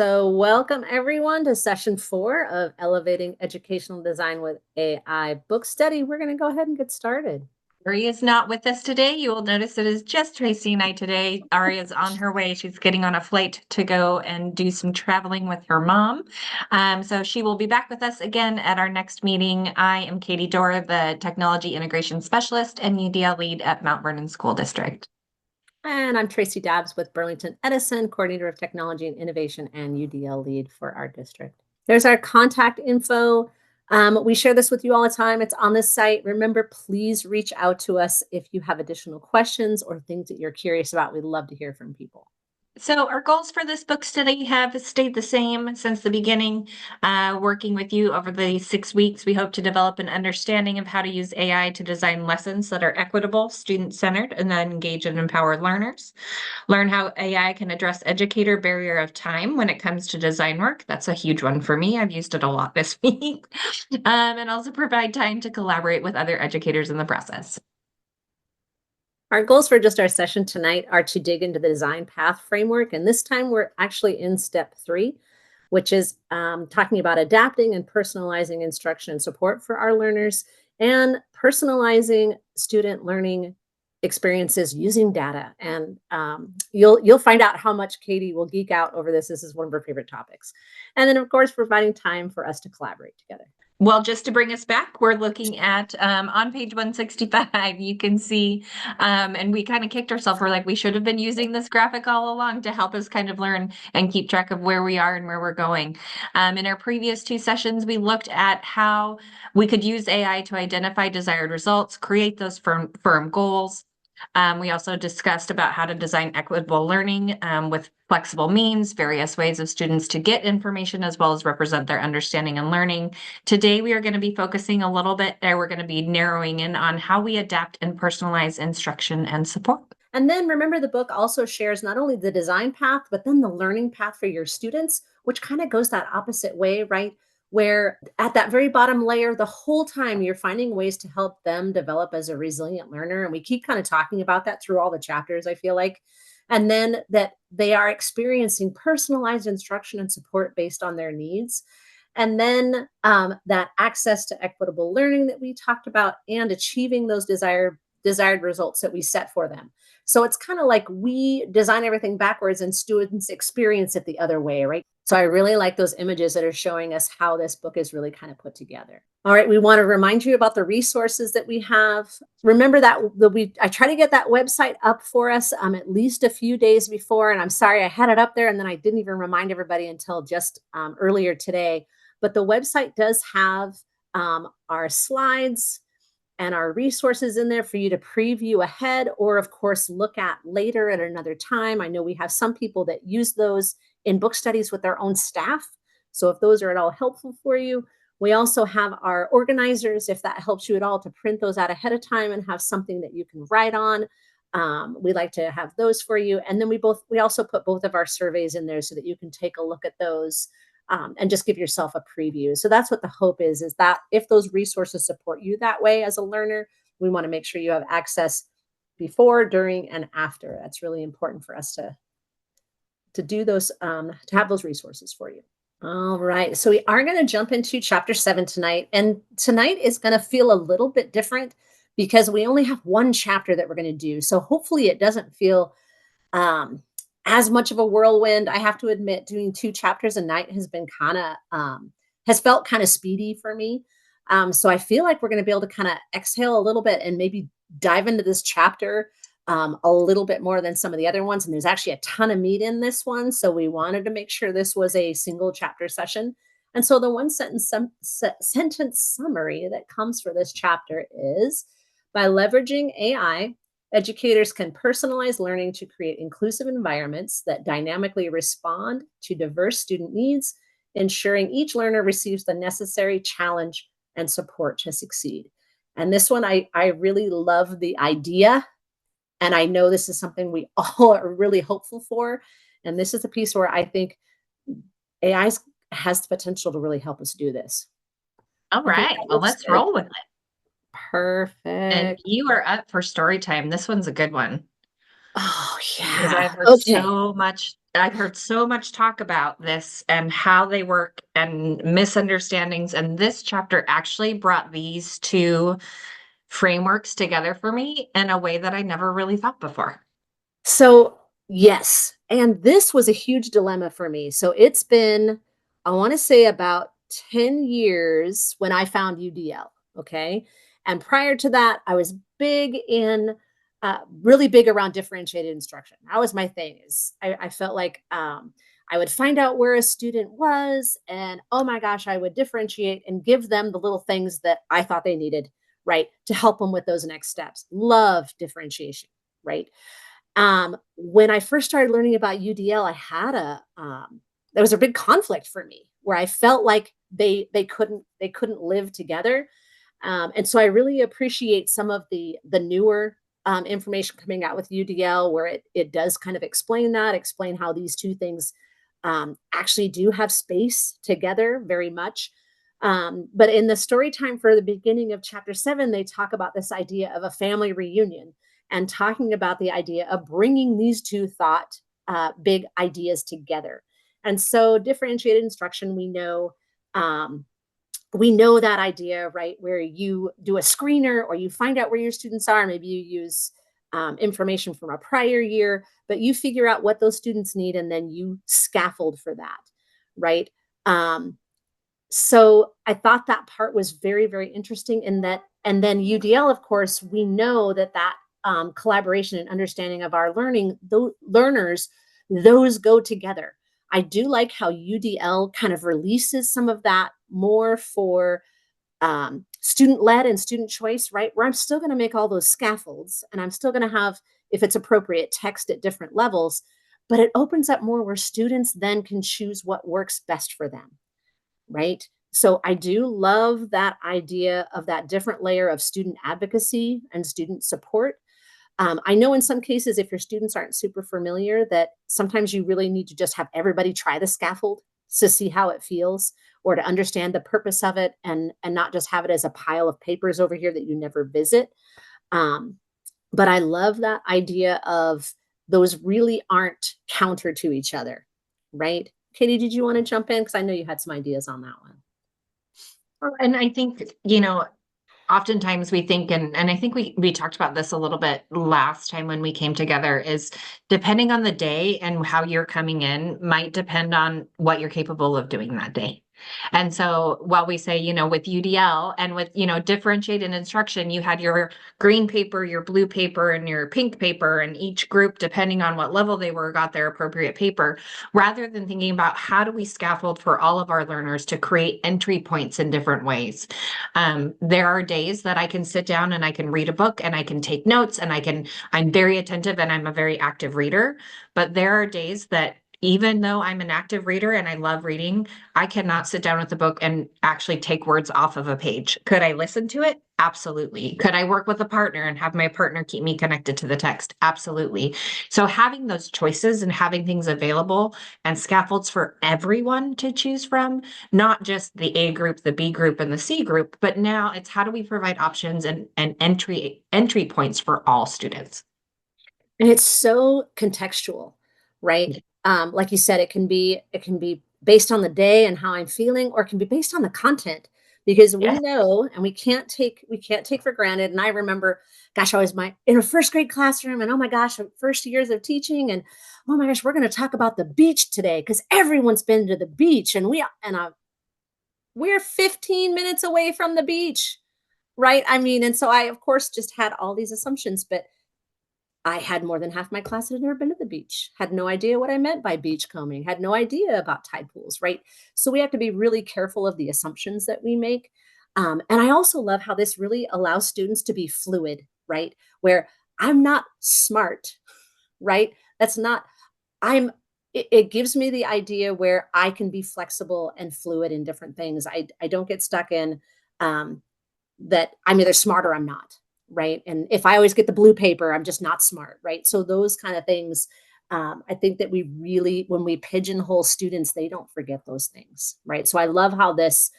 So, welcome everyone to session 4 of Elevating Educational Design with AI book study. We're going to go ahead and get started. Ari is not with us today. You will notice it is just Tracy and I today. Ari is on her way. She's getting on a flight to go and do some traveling with her mom. So she will be back with us again at our next meeting. I am Katie Dorr, the Technology Integration Specialist and UDL Lead at Mount Vernon School District. And I'm Tracy Dabbs with Burlington Edison, Coordinator of Technology and Innovation and UDL Lead for our district. There's our contact info. We share this with you all the time. It's on this site. Remember, please reach out to us if you have additional questions or things that you're curious about. We'd love to hear from people. So our goals for this book study have stayed the same since the beginning. Working with you over the 6 weeks, we hope to develop an understanding of how to use AI to design lessons that are equitable, student-centered, and that engage and empower learners. Learn how AI can address educator barrier of time when it comes to design work. That's a huge one for me. I've used it a lot this week. And also provide time to collaborate with other educators in the process. Our goals for just our session tonight are to dig into the design path framework. And this time we're actually in step 3, which is talking about adapting and personalizing instruction and support for our learners and personalizing student learning experiences using data. And you'll find out how much Katie will geek out over this. This is one of her favorite topics. And then, of course, providing time for us to collaborate together. Well, just to bring us back, we're looking at on page 165, you can see, and we kind of kicked ourselves. We're like, we should have been using this graphic all along to help us kind of learn and keep track of where we are and where we're going. In our previous 2 sessions, we looked at how we could use AI to identify desired results, create those firm goals. We also discussed about how to design equitable learning with flexible means, various ways of students to get information as well as represent their understanding and learning. Today, we are going to be focusing a little bit there. We're going to be narrowing in on how we adapt and personalize instruction and support. And then remember, the book also shares not only the design path, but then the learning path for your students, which kind of goes that opposite way, right? Where at that very bottom layer, the whole time you're finding ways to help them develop as a resilient learner. And we keep kind of talking about that through all the chapters, I feel like. And then that they are experiencing personalized instruction and support based on their needs. And then that access to equitable learning that we talked about and achieving those desired results that we set for them. So it's kind of like we design everything backwards and students experience it the other way, right? So I really like those images that are showing us how this book is really kind of put together. All right, we want to remind you about the resources that we have. Remember that I try to get that website up for us at least a few days before. And I'm sorry I had it up there and then I didn't even remind everybody until just earlier today. But the website does have our slides and our resources in there for you to preview ahead or, of course, look at later at another time. I know we have some people that use those in book studies with their own staff. So if those are at all helpful for you, we also have our organizers, if that helps you at all, to print those out ahead of time and have something that you can write on. We like to have those for you. And then we also put both of our surveys in there so that you can take a look at those and just give yourself a preview. So that's what the hope is that if those resources support you that way as a learner, we want to make sure you have access before, during, and after. That's really important for us to do those, to have those resources for you. All right, so we are going to jump into chapter 7 tonight. And tonight is going to feel a little bit different because we only have one chapter that we're going to do. So hopefully it doesn't feel as much of a whirlwind. I have to admit, doing 2 chapters a night has been has felt kind of speedy for me. So I feel like we're going to be able to kind of exhale a little bit and maybe dive into this chapter a little bit more than some of the other ones. And there's actually a ton of meat in this one. So we wanted to make sure this was a single chapter session. And so the one sentence summary that comes for this chapter is, by leveraging AI, educators can personalize learning to create inclusive environments that dynamically respond to diverse student needs, ensuring each learner receives the necessary challenge and support to succeed. And this one, I really love the idea. And I know this is something we all are really hopeful for. And this is the piece where I think AI has the potential to really help us do this. All right, well, let's roll with it. Perfect. And you are up for story time. This one's a good one. Oh, Because yeah. I've heard Okay. so much I've heard so much talk about this and how they work and misunderstandings. And this chapter actually brought these two frameworks together for me in a way that I never really thought before. So, yes. And this was a huge dilemma for me. So, it's been, I want to say, about 10 years when I found UDL. Okay. And prior to that, I was big in, really big around differentiated instruction. That was my thing. Is I felt like I would find out where a student was, and oh my gosh, I would differentiate and give them the little things that I thought they needed, right, to help them with those next steps. Love differentiation, right? When I first started learning about UDL, I had there was a big conflict for me where I felt like they couldn't live together. And so I really appreciate some of the newer information coming out with UDL, where it does kind of explain how these two things actually do have space together very much. But in the story time for the beginning of chapter 7, they talk about this idea of a family reunion and talking about the idea of bringing these two thought big ideas together. And so differentiated instruction, um, we know that idea, right? Where you do a screener or you find out where your students are. Maybe you use information from a prior year, but you figure out what those students need and then you scaffold for that, right? So I thought that part was very, very interesting in that. And then UDL, of course, we know that collaboration and understanding of our learners, those go together. I do like how UDL kind of releases some of that more for student led and student choice, right? Where I'm still going to make all those scaffolds and I'm still going to have, if it's appropriate, text at different levels, but it opens up more where students then can choose what works best for them, right? So I do love that idea of that different layer of student advocacy and student support. I know in some cases, if your students aren't super familiar, that sometimes you really need to just have everybody try the scaffold to see how it feels or to understand the purpose of it, and not just have it as a pile of papers over here that you never visit. Um, but I love that idea of those really aren't counter to each other, right? Katie, did you want to jump in? Because I know you had some ideas on that one. Well, and I think, oftentimes we think, and I think we talked about this a little bit last time when we came together, is depending on the day and how you're coming in might depend on what you're capable of doing that day. And so while we say, with UDL and with, differentiated instruction, you had your green paper, your blue paper, and your pink paper, and each group, depending on what level they were, got their appropriate paper, rather than thinking about how do we scaffold for all of our learners to create entry points in different ways. There are days that I can sit down and I can read a book and I can take notes and I'm very attentive and I'm a very active reader. But there are days that even though I'm an active reader and I love reading, I cannot sit down with a book and actually take words off of a page. Could I listen to it? Absolutely. Could I work with a partner and have my partner keep me connected to the text? Absolutely. So having those choices and having things available and scaffolds for everyone to choose from, not just the A group, the B group, and the C group, but now it's how do we provide options and entry points for all students. And it's so contextual, right? Like you said, it can be based on the day and how I'm feeling, or it can be based on the content, because we Yes. know and we can't take for granted. And I remember, gosh, I was in a first grade classroom, and oh my gosh, first years of teaching, and oh my gosh, we're going to talk about the beach today because everyone's been to the beach, and we're 15 minutes away from the beach, right? I mean, and so I, of course, just had all these assumptions, but I had more than half my class that had never been to the beach, had no idea what I meant by beachcombing, had no idea about tide pools, right? So we have to be really careful of the assumptions that we make. And I also love how this really allows students to be fluid, right? Where I'm not smart, right? That's not, I'm, it gives me the idea where I can be flexible and fluid in different things. I don't get stuck in, um, that I'm either smart or I'm not, right? And if I always get the blue paper, I'm just not smart, right? So those kind of things, I think that we really, when we pigeonhole students, they don't forget those things, right? So I love how this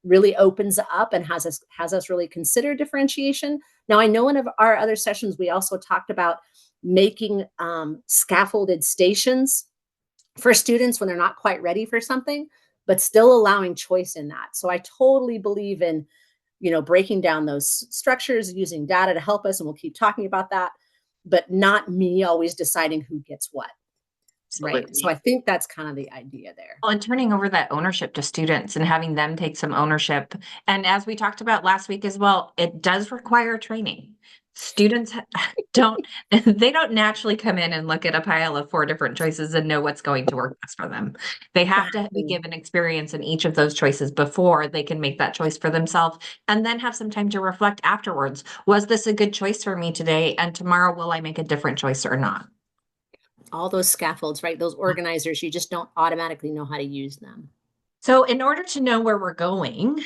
really opens up and has us really consider differentiation. Now I know in our other sessions we also talked about making scaffolded stations for students when they're not quite ready for something, but still allowing choice in that. So I totally believe in, breaking down those structures, using data to help us, and we'll keep talking about that, but not me always deciding who gets what, right? So Absolutely. I think that's kind of the idea there. Well, and turning over that ownership to students and having them take some ownership. And as we talked about last week as well, it does require training. Students don't, they don't naturally come in and look at a pile of 4 different choices and know what's going to work best for them. They have to be Exactly. given experience in each of those choices before they can make that choice for themselves and then have some time to reflect afterwards. Was this a good choice for me today? And tomorrow, will I make a different choice or not? All those scaffolds, right? Those organizers, you just don't automatically know how to use them. So, in order to know where we're going,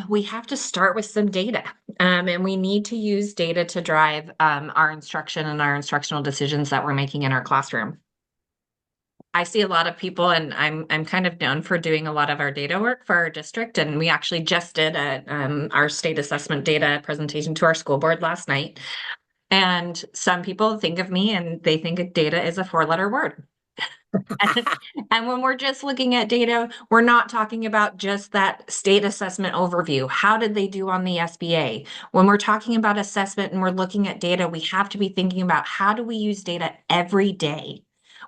we have to start with some data, and we need to use data to drive our instruction and our instructional decisions that we're making in our classroom. I see a lot of people, and I'm kind of known for doing a lot of our data work for our district, and we actually just did our state assessment data presentation to our school board last night. And some people think of me, and they think data is a 4-letter word. And when we're just looking at data, we're not talking about just that state assessment overview. How did they do on the SBA? When we're talking about assessment and we're looking at data, we have to be thinking about how do we use data every day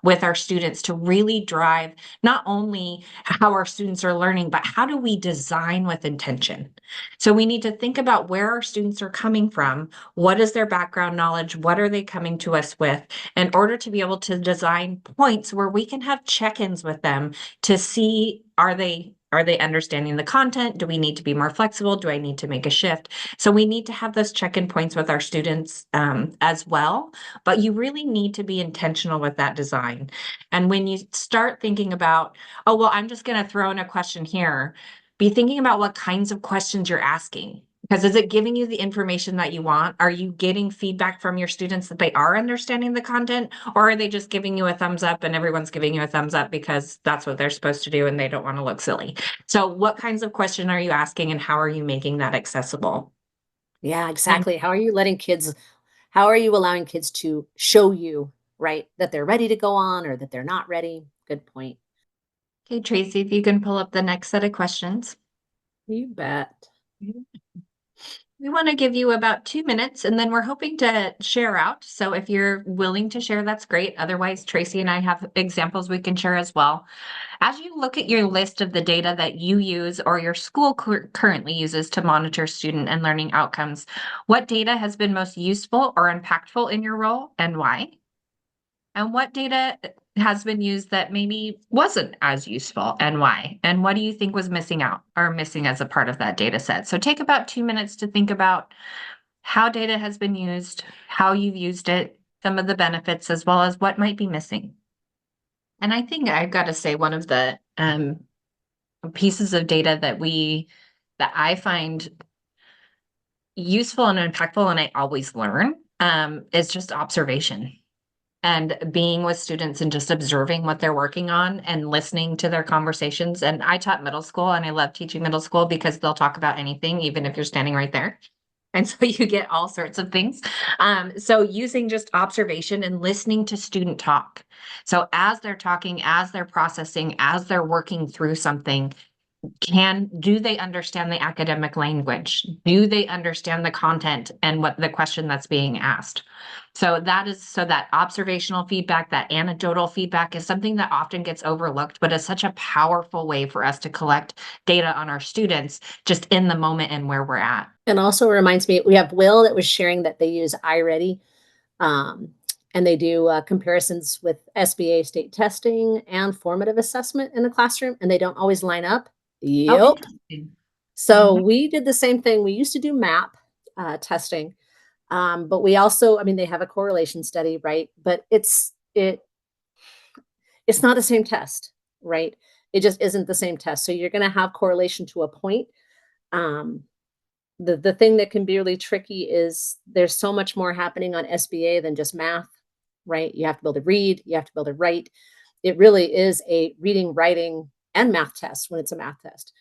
with our students to really drive not only how our students are learning, but how do we design with intention? So we need to think about where our students are coming from. What is their background knowledge? What are they coming to us with? In order to be able to design points where we can have check-ins with them to see, are they understanding the content? Do we need to be more flexible? Do I need to make a shift? So we need to have those check-in points with our students as well, but you really need to be intentional with that design. And when you start thinking about, oh, well, I'm just going to throw in a question here, be thinking about what kinds of questions you're asking. Because is it giving you the information that you want? Are you getting feedback from your students that they are understanding the content? Or are they just giving you a thumbs up and everyone's giving you a thumbs up because that's what they're supposed to do and they don't want to look silly? So what kinds of question are you asking and how are you making that accessible? Yeah, And exactly. How are you allowing kids to show you, right, that they're ready to go on or that they're not ready? Good point. okay, Tracy, if you can pull up the next set of questions. You bet. We want to give you about 2 minutes and then we're hoping to share out. So if you're willing to share, that's great. Otherwise, Tracy and I have examples we can share as well. As you look at your list of the data that you use or your school currently uses to monitor student and learning outcomes, what data has been most useful or impactful in your role and why? And what data has been used that maybe wasn't as useful and why? And what do you think was missing out or missing as a part of that data set? So take about 2 minutes to think about how data has been used, how you've used it, some of the benefits, as well as what might be missing. And I think I've got to say one of the pieces of data that I find useful and impactful, and I always learn, is just observation and being with students and just observing what they're working on and listening to their conversations. And I taught middle school and I love teaching middle school because they'll talk about anything, even if you're standing right there. And so you get all sorts of things. So using just observation and listening to student talk. So as they're talking, as they're processing, as they're working through something, do they understand the academic language? Do they understand the content and what the question that's being asked? So that observational feedback, that anecdotal feedback is something that often gets overlooked, but it's such a powerful way for us to collect data on our students just in the moment and where we're at. And also reminds me, we have Will that was sharing that they use iReady, um, and they do comparisons with SBA state testing and formative assessment in the classroom, and they don't always line up. Oh, Yep. interesting. So Mhm. we did the same thing. We used to do MAP testing, but we also, I mean, they have a correlation study, right? But it's not the same test, right? It just isn't the same test. So you're going to have correlation to a point. Um, the thing that can be really tricky is there's so much more happening on SBA than just math, right? You have to be able to read, you have to be able to write. It really is a reading, writing, and math test when it's a math test.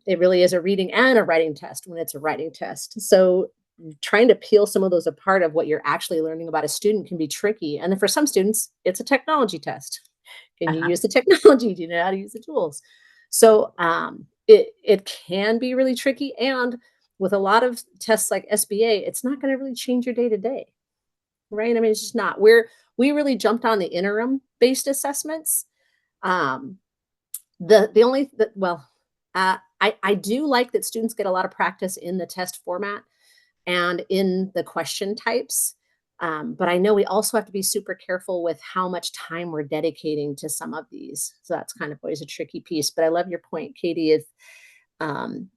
It really is a reading and a writing test when it's a writing test. So trying to peel some of those apart of what you're actually learning about a student can be tricky. And then for some students, it's a technology test. Can you Uh-huh. use the technology? Do you know how to use the tools? So it can be really tricky. And with a lot of tests like SBA, it's not going to really change your day to day, right? I mean, it's just not. We really jumped on the interim based assessments. Um, the only that well, I do like that students get a lot of practice in the test format and in the question types. But I know we also have to be super careful with how much time we're dedicating to some of these. So that's kind of always a tricky piece. But I love your point, Katie, is um,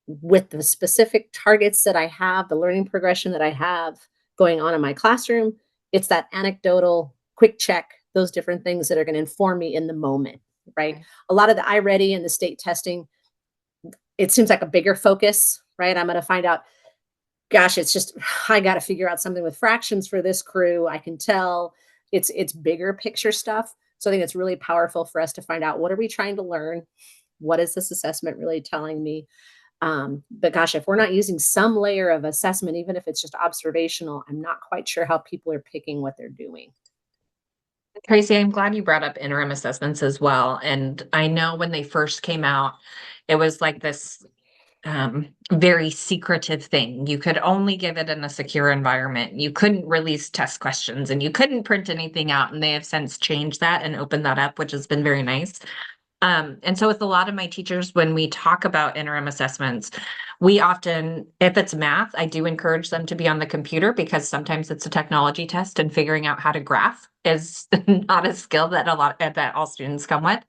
with the specific targets that I have, the learning progression that I have going on in my classroom, it's that anecdotal, quick check, those different things that are going to inform me in the moment, right? Right. A lot of the iReady and the state testing, it seems like a bigger focus, right? I'm going to find out, gosh, it's just I got to figure out something with fractions for this crew. I can tell it's bigger picture stuff. So I think it's really powerful for us to find out, what are we trying to learn? What is this assessment really telling me? But gosh, if we're not using some layer of assessment, even if it's just observational, I'm not quite sure how people are picking what they're doing. Tracy, I'm glad you brought up interim assessments as well. And I know when they first came out, it was like this very secretive thing. You could only give it in a secure environment. You couldn't release test questions and you couldn't print anything out. And they have since changed that and opened that up, which has been very nice. And so with a lot of my teachers, when we talk about interim assessments, we often, if it's math, I do encourage them to be on the computer because sometimes it's a technology test and figuring out how to graph is not a skill that that all students come with.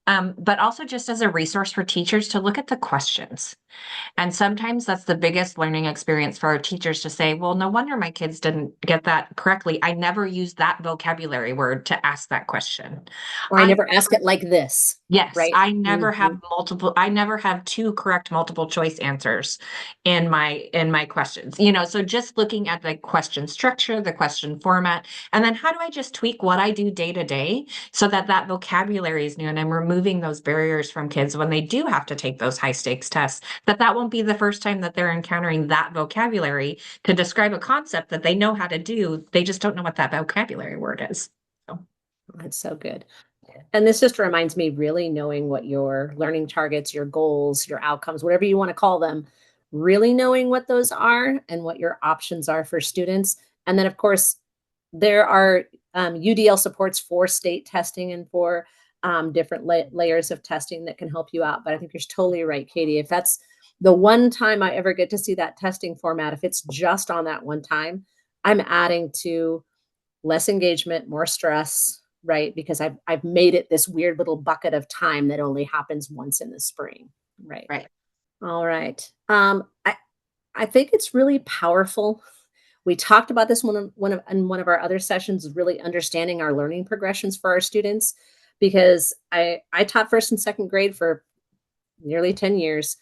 But also just as a resource for teachers to look at the questions. And sometimes that's the biggest learning experience for our teachers to say, well, no wonder my kids didn't get that correctly. I never used that vocabulary word to ask that question. Or I I never ask it like this, Yes, right? Mhm. I never have two correct multiple choice answers in my questions. So just looking at the question structure, the question format, and then how do I just tweak what I do day to day so that that vocabulary is new and I'm removing those barriers from kids when they do have to take those high stakes tests, that won't be the first time that they're encountering that vocabulary to describe a concept that they know how to do. They just don't know what that vocabulary word is. So. That's so good. And this just reminds me, really knowing what your learning targets, your goals, your outcomes, whatever you want to call them, really knowing what those are and what your options are for students. And then, of course, there are UDL supports for state testing and for different layers of testing that can help you out. But I think you're totally right, Katie. If that's the one time I ever get to see that testing format, if it's just on that one time, I'm adding to less engagement, more stress, right? Because I've made it this weird little bucket of time that only happens once in the spring, right? Right. All right. I think it's really powerful. We talked about this in one of our other sessions, is really understanding our learning progressions for our students, because I taught first and second grade for nearly 10 years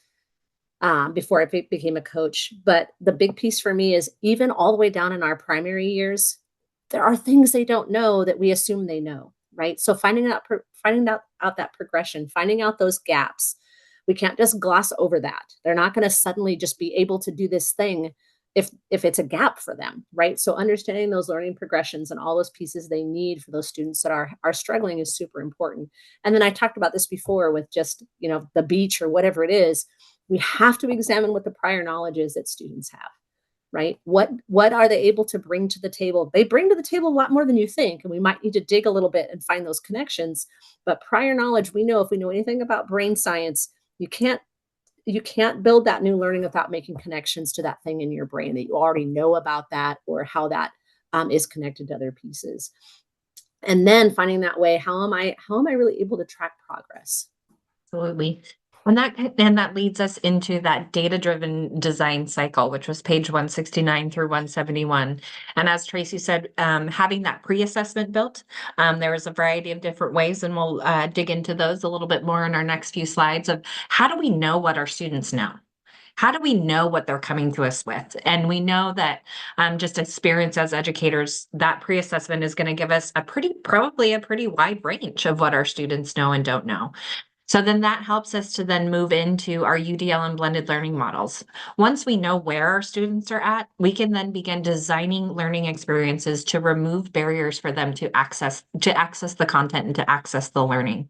before I became a coach. But the big piece for me is, even all the way down in our primary years, there are things they don't know that we assume they know, right? So finding out that progression, finding out those gaps, we can't just gloss over that. They're not going to suddenly just be able to do this thing if it's a gap for them, right? So understanding those learning progressions and all those pieces they need for those students that are struggling is super important. And then I talked about this before with just, the beach or whatever it is. We have to examine what the prior knowledge is that students have, right? What are they able to bring to the table? They bring to the table a lot more than you think, and we might need to dig a little bit and find those connections. But prior knowledge, we know, if we know anything about brain science, you can't you can't build that new learning without making connections to that thing in your brain that you already know about, that or how that is connected to other pieces. And then finding that way, how am I really able to track progress? Absolutely. And that leads us into that data-driven design cycle, which was page 169 through 171. And as Tracy said, having that pre-assessment built, there was a variety of different ways, and we'll dig into those a little bit more in our next few slides of how do we know what our students know? How do we know what they're coming to us with? And we know that just experience as educators, that pre-assessment is going to give us probably a pretty wide range of what our students know and don't know. So then that helps us to then move into our UDL and blended learning models. Once we know where our students are at, we can then begin designing learning experiences to remove barriers for them to access the content and to access the learning.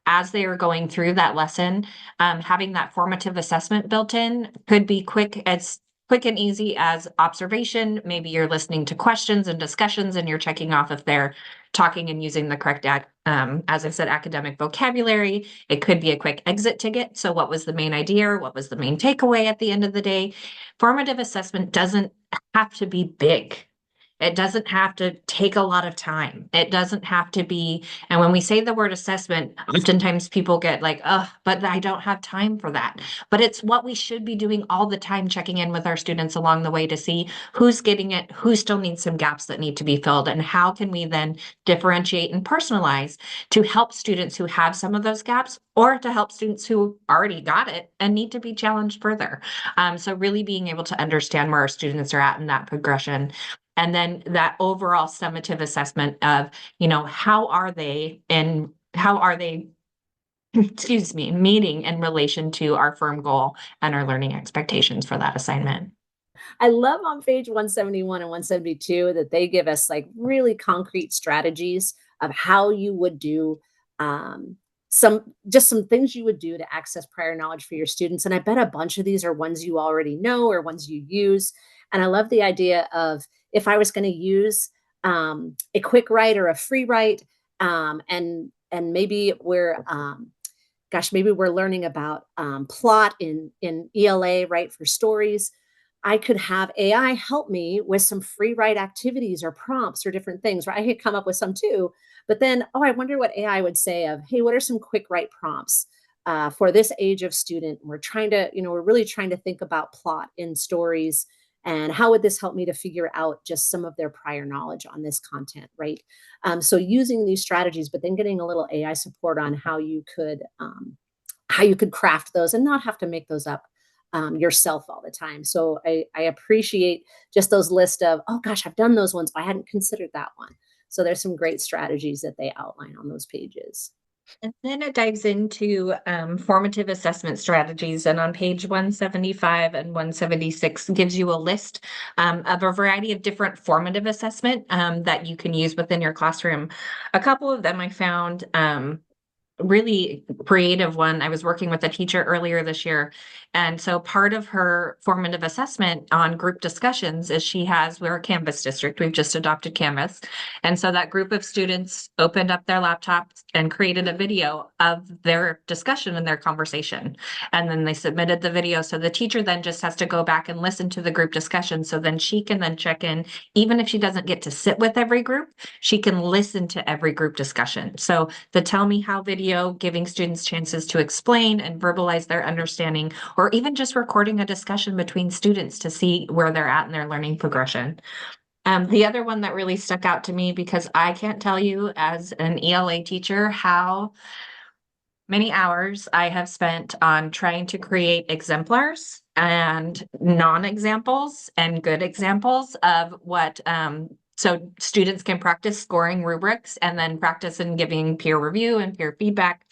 As they are going through that lesson, having that formative assessment built in could be quick and easy as observation. Maybe you're listening to questions and discussions and you're checking off if they're talking and using the correct, as I said, academic vocabulary. It could be a quick exit ticket. So what was the main idea? What was the main takeaway at the end of the day? Formative assessment doesn't have to be big. It doesn't have to take a lot of time. It doesn't have to be, and when we say the word assessment, oftentimes people get like, oh, but I don't have time for that. But it's what we should be doing all the time, checking in with our students along the way to see who's getting it, who still needs some gaps that need to be filled, and how can we then differentiate and personalize to help students who have some of those gaps or to help students who already got it and need to be challenged further. So really being able to understand where our students are at in that progression. And then that overall summative assessment of, how are they excuse me, meeting in relation to our firm goal and our learning expectations for that assignment. I love on page 171 and 172 that they give us like really concrete strategies of how you would do some things you would do to access prior knowledge for your students. And I bet a bunch of these are ones you already know or ones you use. And I love the idea of if I was going to use a quick write or a free write, and maybe maybe we're learning about plot in ELA, right, for stories. I could have AI help me with some free write activities or prompts or different things, right? I could come up with some too. But then, I wonder what AI would say of, hey, what are some quick write prompts for this age of student? We're really trying to think about plot in stories. And how would this help me to figure out just some of their prior knowledge on this content, right? So using these strategies, but then getting a little AI support on how you could craft those and not have to make those up yourself all the time. So I appreciate just those list of, oh gosh, I've done those ones, but I hadn't considered that one. So there's some great strategies that they outline on those pages. And then it dives into formative assessment strategies. And on page 175 and 176 gives you a list of a variety of different formative assessment that you can use within your classroom. A couple of them I found really creative one. I was working with a teacher earlier this year. And so part of her formative assessment on group discussions is we're a Canvas district. We've just adopted Canvas. And so that group of students opened up their laptops and created a video of their discussion and their conversation. And then they submitted the video. So the teacher then just has to go back and listen to the group discussion. So then she can then check in, even if she doesn't get to sit with every group, she can listen to every group discussion. So the Tell Me How video, giving students chances to explain and verbalize their understanding, or even just recording a discussion between students to see where they're at in their learning progression. The other one that really stuck out to me, because I can't tell you as an ELA teacher how many hours I have spent on trying to create exemplars and non-examples and good examples of what so students can practice scoring rubrics and then practice in giving peer review and peer feedback.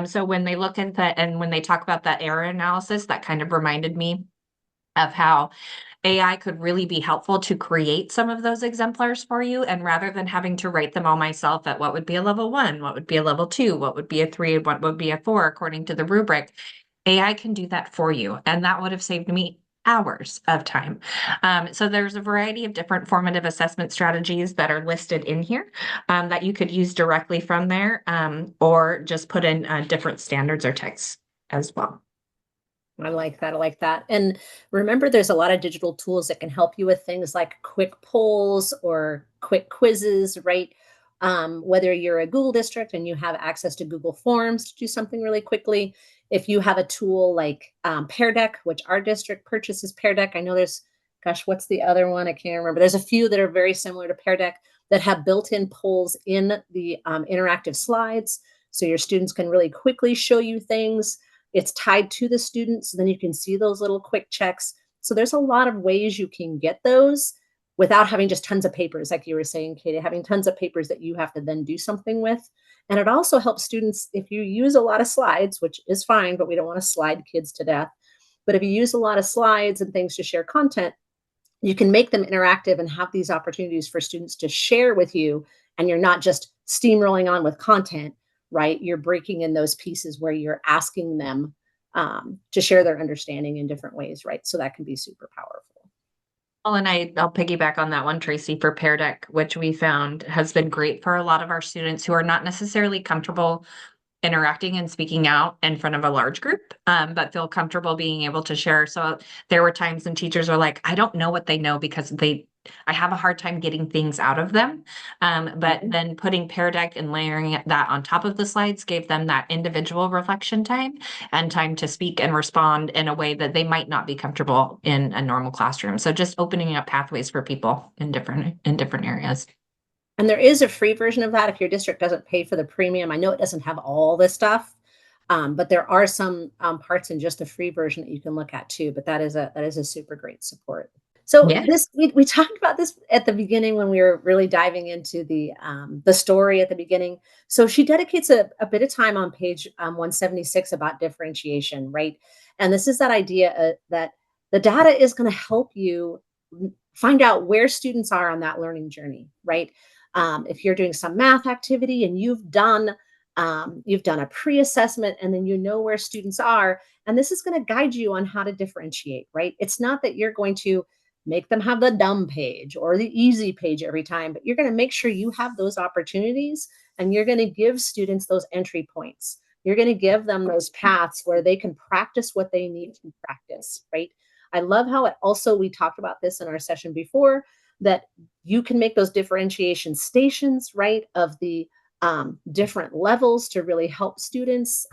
So when they look into and when they talk about that error analysis, that kind of reminded me of how AI could really be helpful to create some of those exemplars for you. And rather than having to write them all myself at what would be a level 1, what would be a level 2, what would be a 3, and what would be a 4, according to the rubric, AI can do that for you. And that would have saved me hours of time. So there's a variety of different formative assessment strategies that are listed in here that you could use directly from there or just put in different standards or texts as well. I like that. I like that. And remember, there's a lot of digital tools that can help you with things like quick polls or quick quizzes, right? Whether you're a Google district and you have access to Google Forms to do something really quickly, if you have a tool like Pear Deck, which our district purchases Pear Deck, I know gosh, what's the other one? I can't remember. There's a few that are very similar to Pear Deck that have built-in polls in the interactive slides, so your students can really quickly show you things. It's tied to the students, so then you can see those little quick checks. So there's a lot of ways you can get those without having just tons of papers, like you were saying, Katie, having tons of papers that you have to then do something with. And it also helps students if you use a lot of slides, which is fine, but we don't want to slide kids to death. But if you use a lot of slides and things to share content, you can make them interactive and have these opportunities for students to share with you. And you're not just steamrolling on with content, right? You're breaking in those pieces where you're asking them to share their understanding in different ways, right? So that can be super powerful. Well, and I'll piggyback on that one, Tracy, for Pear Deck, which we found has been great for a lot of our students who are not necessarily comfortable interacting and speaking out in front of a large group, but feel comfortable being able to share. So there were times when teachers are like, I don't know what they know because I have a hard time getting things out of them. But Mhm. then putting Pear Deck and layering that on top of the slides gave them that individual reflection time and time to speak and respond in a way that they might not be comfortable in a normal classroom. So just opening up pathways for people in different areas. And there is a free version of that if your district doesn't pay for the premium. I know it doesn't have all this stuff, but there are some parts in just the free version that you can look at too. But that is a super great support. So Yeah. this we talked about this at the beginning when we were really diving into the story at the beginning. So she dedicates a bit of time on page 176 about differentiation, right? And this is that idea that the data is going to help you find out where students are on that learning journey, right? If you're doing some math activity and you've done a pre-assessment and then you know where students are, and this is going to guide you on how to differentiate, right? It's not that you're going to make them have the dumb page or the easy page every time, but you're going to make sure you have those opportunities and you're going to give students those entry points. You're going to give them those paths where they can practice what they need to practice, right? I love how it also, we talked about this in our session before, that you can make those differentiation stations, right, of the different levels to really help students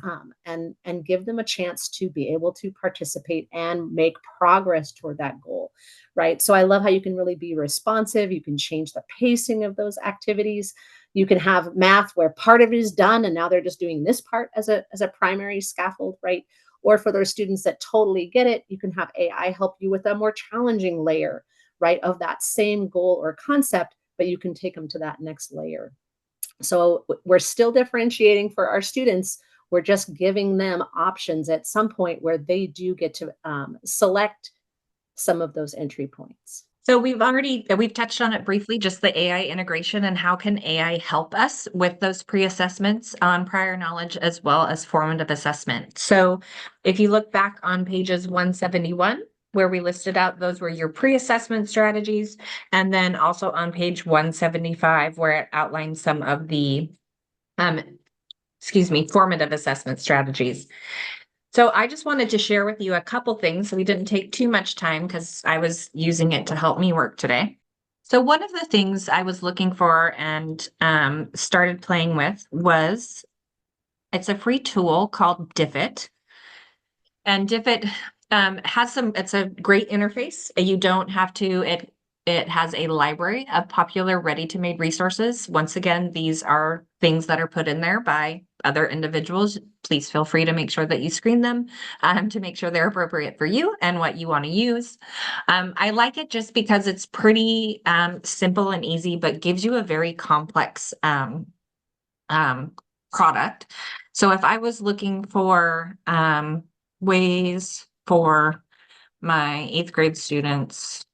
and give them a chance to be able to participate and make progress toward that goal, right? So I love how you can really be responsive. You can change the pacing of those activities. You can have math where part of it is done and now they're just doing this part as a primary scaffold, right? Or for those students that totally get it, you can have AI help you with a more challenging layer, right, of that same goal or concept, but you can take them to that next layer. So we're still differentiating for our students. We're just giving them options at some point where they do get to select some of those entry points. So we've touched on it briefly, just the AI integration and how can AI help us with those pre-assessments on prior knowledge as well as formative assessment. So if you look back on pages 171, where we listed out those were your pre-assessment strategies, and then also on page 175, where it outlines some of the um, formative assessment strategies. So I just wanted to share with you a couple things. We didn't take too much time because I was using it to help me work today. So one of the things I was looking for and started playing with was it's a free tool called Diffit. And Diffit it's a great interface. You don't have to, it has a library of popular ready-to-made resources. Once again, these are things that are put in there by other individuals. Please feel free to make sure that you screen them to make sure they're appropriate for you and what you want to use. I like it just because it's pretty simple and easy, but gives you a very complex um, product. So if I was looking for ways for my 8th grade students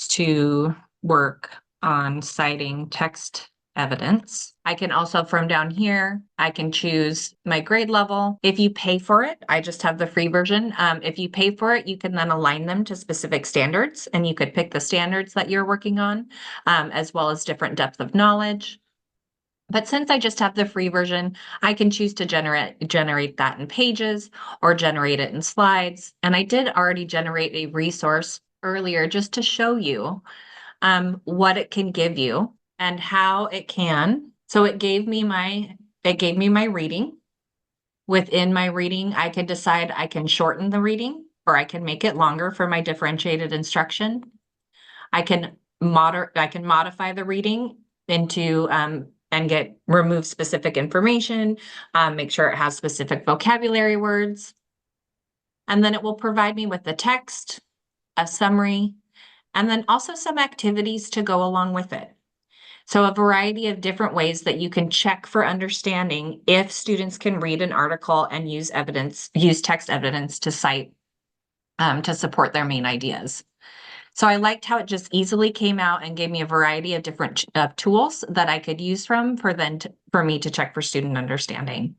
to work on citing text evidence. I can also, from down here, I can choose my grade level. If you pay for it, I just have the free version. If you pay for it, you can then align them to specific standards, and you could pick the standards that you're working on, as well as different depth of knowledge. But since I just have the free version, I can choose to generate that in pages or generate it in slides. And I did already generate a resource earlier just to show you what it can give you and how it can. So it gave me my reading. Within my reading, I can decide I can shorten the reading or I can make it longer for my differentiated instruction. I can modify the reading into and remove specific information, make sure it has specific vocabulary words. And then it will provide me with the text, a summary, and then also some activities to go along with it. So a variety of different ways that you can check for understanding if students can read an article and use text evidence to cite to support their main ideas. So I liked how it just easily came out and gave me a variety of different tools that I could use for me to check for student understanding.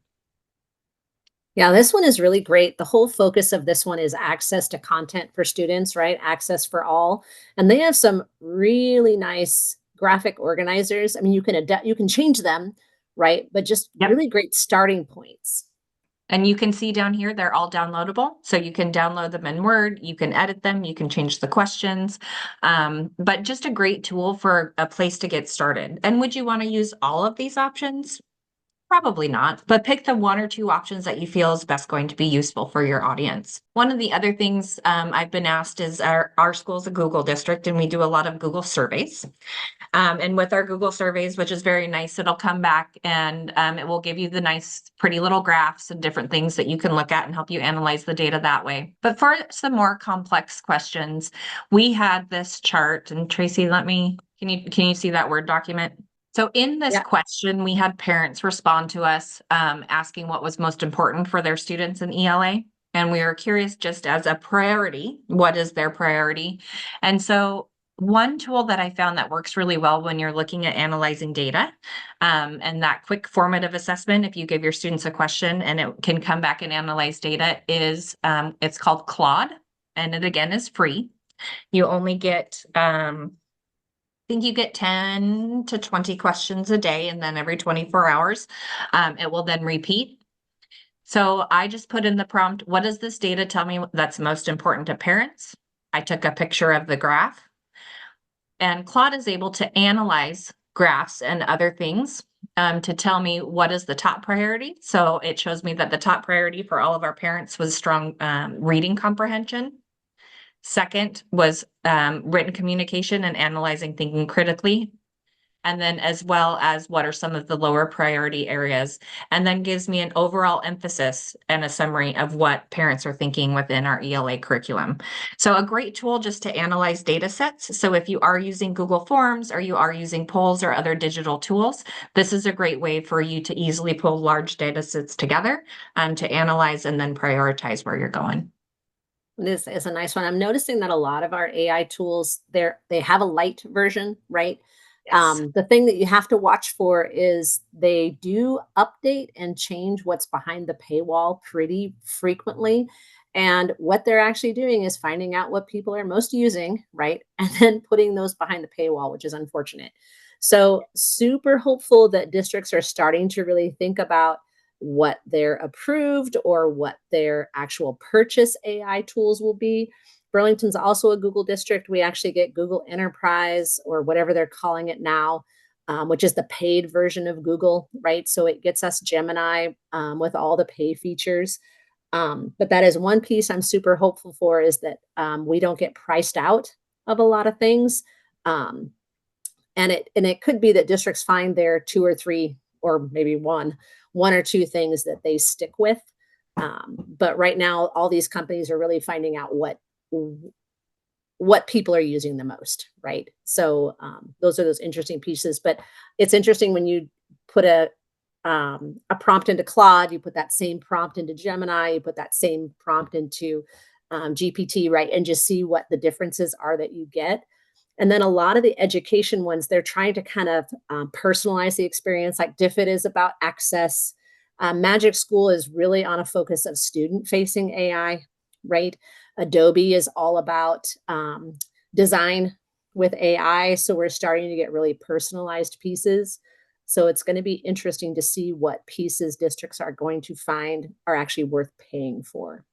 Yeah, this one is really great. The whole focus of this one is access to content for students, right? Access for all. And they have some really nice graphic organizers. I mean, you can adapt, you can change them, right? But just Yep. really great starting points. And you can see down here, they're all downloadable. So you can download them in Word, you can edit them, you can change the questions. But just a great tool for a place to get started. And would you want to use all of these options? Probably not, but pick the one or two options that you feel is best going to be useful for your audience. One of the other things I've been asked is our school's a Google district and we do a lot of Google surveys. And with our Google surveys, which is very nice, it'll come back and it will give you the nice, pretty little graphs and different things that you can look at and help you analyze the data that way. But for some more complex questions, we had this chart, and Tracy, can you see that Word document? So in this Yeah. question, we had parents respond to us asking what was most important for their students in ELA. And we were curious, just as a priority, what is their priority? And so one tool that I found that works really well when you're looking at analyzing data, and that quick formative assessment, if you give your students a question and it can come back and analyze data, is it's called Claude, and it again is free. You only get think you get 10 to 20 questions a day, and then every 24 hours, it will then repeat. So I just put in the prompt, what does this data tell me that's most important to parents? I took a picture of the graph, and Claude is able to analyze graphs and other things to tell me what is the top priority. So it shows me that the top priority for all of our parents was strong reading comprehension. Second was written communication and analyzing thinking critically. And then as well as what are some of the lower priority areas, and then gives me an overall emphasis and a summary of what parents are thinking within our ELA curriculum. So a great tool just to analyze data sets. So if you are using Google Forms or you are using polls or other digital tools, this is a great way for you to easily pull large data sets together to analyze and then prioritize where you're going. This is a nice one. I'm noticing that a lot of our AI tools, they have a light version, right? Yes. The thing that you have to watch for is they do update and change what's behind the paywall pretty frequently. And what they're actually doing is finding out what people are most using, right? And then putting those behind the paywall, which is unfortunate. So, super hopeful that districts are starting to really think about what their approved or what their actual purchase AI tools will be. Burlington's also a Google district. We actually get Google Enterprise or whatever they're calling it now, which is the paid version of Google, right? So it gets us Gemini with all the pay features. But that is one piece I'm super hopeful for is that we don't get priced out of a lot of things. Um, and it could be that districts find their two or three or maybe one or two things that they stick with. But right now, all these companies are really finding out what people are using the most, right? So those are those interesting pieces. But it's interesting when you put a prompt into Claude, you put that same prompt into Gemini, you put that same prompt into GPT, right? And just see what the differences are that you get. And then a lot of the education ones, they're trying to kind of personalize the experience. Like Diffit is about access. Magic School is really on a focus of student facing AI, right? Adobe is all about design with AI. So we're starting to get really personalized pieces. So it's going to be interesting to see what pieces districts are going to find are actually worth paying for.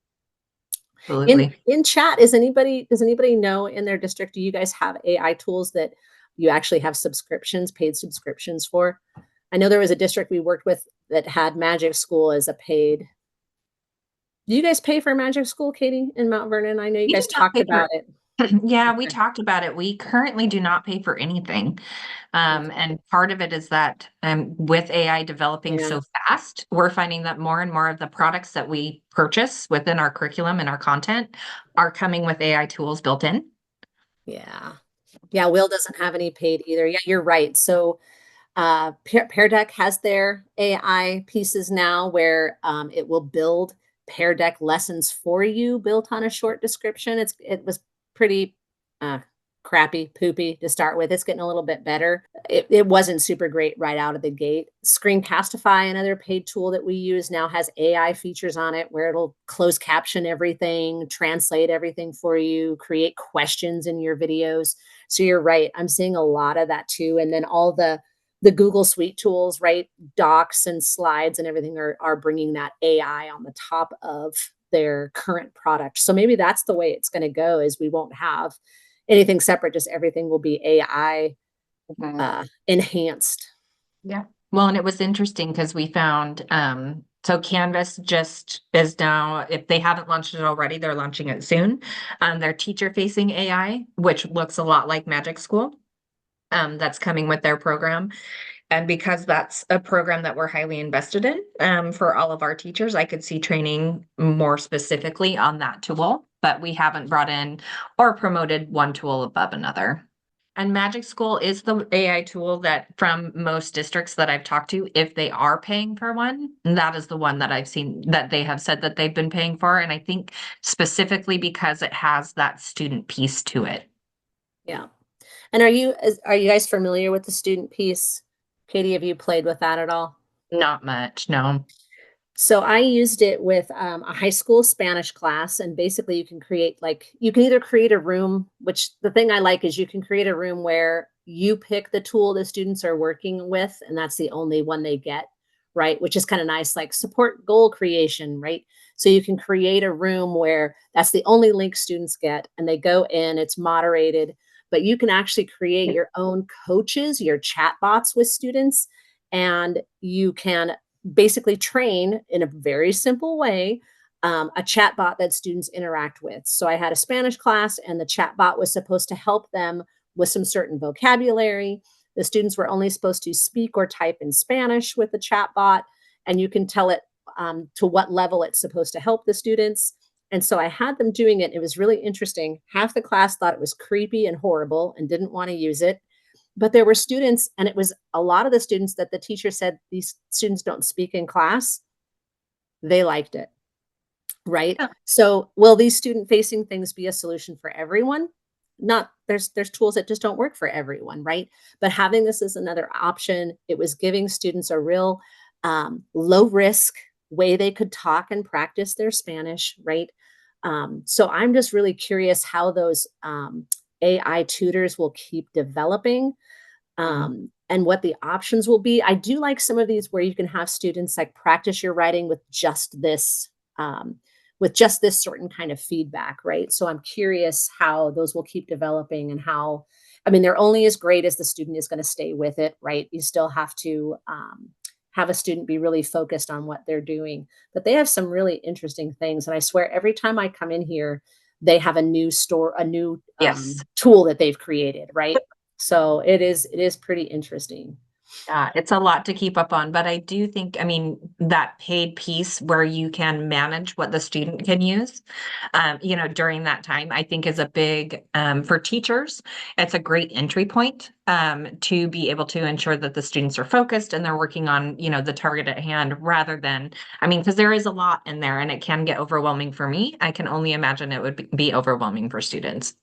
In Absolutely. in chat, does anybody know in their district, do you guys have AI tools that you actually have subscriptions, paid subscriptions for? I know there was a district we worked with that had Magic School as a paid. Do you guys pay for Magic School, Katie, in Mount Vernon? I know you We do guys not talked pay for about it. Yeah, we Okay. talked about it. We currently do not pay for anything. Okay. And part of it is that with AI developing Yeah. so fast, we're finding that more and more of the products that we purchase within our curriculum and our content are coming with AI tools built in. Yeah. Yeah, Will doesn't have any paid either. Yeah, you're right. So Pear Deck has their AI pieces now where it will build Pear Deck lessons for you built on a short description. It was pretty uh, crappy, poopy to start with. It's getting a little bit better. It wasn't super great right out of the gate. Screencastify, another paid tool that we use now, has AI features on it where it'll close caption everything, translate everything for you, create questions in your videos. So you're right. I'm seeing a lot of that too. And then all the Google Suite tools, right? Docs and slides and everything are bringing that AI on the top of their current product. So maybe that's the way it's going to go is we won't have anything separate, just everything will be AI enhanced. Yeah. Well, and it was interesting because we found, so Canvas just is now, if they haven't launched it already, they're launching it soon. Their teacher facing AI, which looks a lot like Magic School. That's coming with their program. And because that's a program that we're highly invested in, for all of our teachers, I could see training more specifically on that tool, but we haven't brought in or promoted one tool above another. And Magic School is the AI tool that from most districts that I've talked to, if they are paying for one, that is the one that I've seen that they have said that they've been paying for. And I think specifically because it has that student piece to it. Yeah. And are you guys familiar with the student piece? Katie, have you played with that at all? Not much, no. So I used it with a high school Spanish class, and basically you can create you can either create a room, which the thing I like is you can create a room where you pick the tool the students are working with, and that's the only one they get, right? Which is kind of nice, like support goal creation, right? So you can create a room where that's the only link students get, and they go in, it's moderated, but you can actually create your own coaches, your chat bots with students, and you can basically train in a very simple way a chatbot that students interact with. So I had a Spanish class, and the chatbot was supposed to help them with some certain vocabulary. The students were only supposed to speak or type in Spanish with the chatbot, and you can tell it to what level it's supposed to help the students. And so I had them doing it. It was really interesting. Half the class thought it was creepy and horrible and didn't want to use it, but there were students, and it was a lot of the students that the teacher said these students don't speak in class. They liked it, right? Yeah. So will these student facing things be a solution for everyone? Not, there's tools that just don't work for everyone, right? But having this as another option, it was giving students a real low risk way they could talk and practice their Spanish, right? So I'm just really curious how those AI tutors will keep developing, and what the options will be. I do like some of these where you can have students like practice your writing with just this certain kind of feedback, right? So I'm curious how those will keep developing and how, I mean, they're only as great as the student is going to stay with it, right? You still have to have a student be really focused on what they're doing, but they have some really interesting things. And I swear every time I come in here, they have a new Yes. tool that they've created, right? So it is pretty interesting. Yeah, it's a lot to keep up on, but I do think, I mean, that paid piece where you can manage what the student can use, during that time, I think is a big, for teachers, it's a great entry point, to be able to ensure that the students are focused and they're working on, the target at hand rather than, I mean, because there is a lot in there and it can get overwhelming for me. I can only imagine it would be overwhelming for students.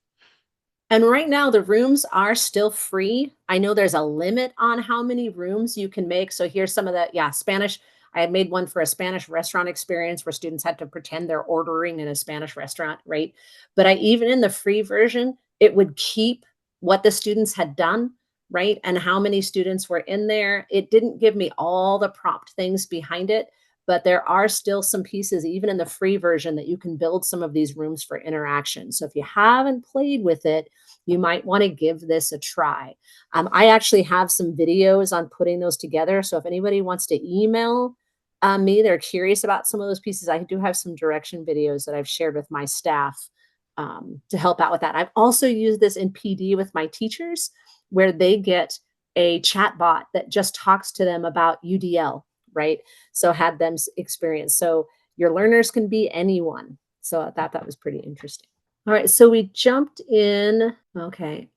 And right now, the rooms are still free. I know there's a limit on how many rooms you can make. So here's some of the, yeah, Spanish. I had made one for a Spanish restaurant experience where students had to pretend they're ordering in a Spanish restaurant, right? But I even in the free version, it would keep what the students had done, right? And how many students were in there. It didn't give me all the prompt things behind it, but there are still some pieces, even in the free version, that you can build some of these rooms for interaction. So if you haven't played with it, you might want to give this a try. I actually have some videos on putting those together. So if anybody wants to email me, they're curious about some of those pieces, I do have some direction videos that I've shared with my staff to help out with that. I've also used this in PD with my teachers where they get a chat bot that just talks to them about UDL, right? So had them experience. So your learners can be anyone. So I thought that was pretty interesting. All right, so we jumped in. Okay.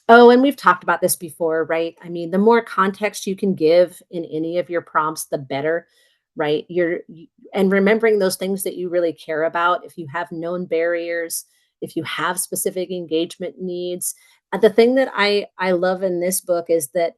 Oh, and we've talked about this before, right? I mean, the more context you can give in any of your prompts, the better, right? And remembering those things that you really care about. If you have known barriers, if you have specific engagement needs, the thing that I love in this book is that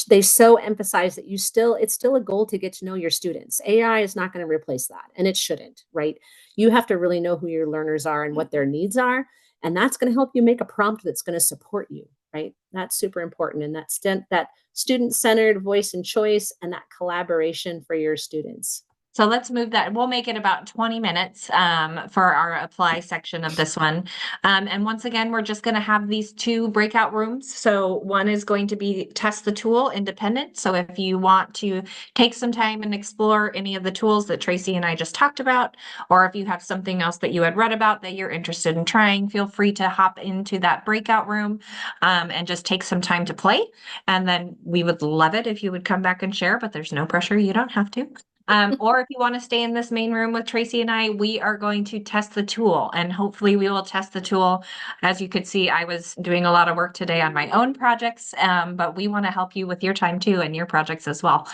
they so emphasize that it's still a goal to get to know your students. AI is not going to replace that, and it shouldn't, right? You have to really know who your learners are and what their needs are. And that's going to help you make a prompt that's going to support you, right? That's super important. And that student centered voice and choice and that collaboration for your students. So let's move that. We'll make it about 20 minutes for our apply section of this one. And once again, we're just going to have these two breakout rooms. So one is going to be test the tool independent. So if you want to take some time and explore any of the tools that Tracy and I just talked about, or if you have something else that you had read about that you're interested in trying, feel free to hop into that breakout room and just take some time to play. And then we would love it if you would come back and share, but there's no pressure. You don't have to. Or if you want to stay in this main room with Tracy and I, we are going to test the tool, and hopefully we will test the tool. As you could see, I was doing a lot of work today on my own projects, but we want to help you with your time too and your projects as well.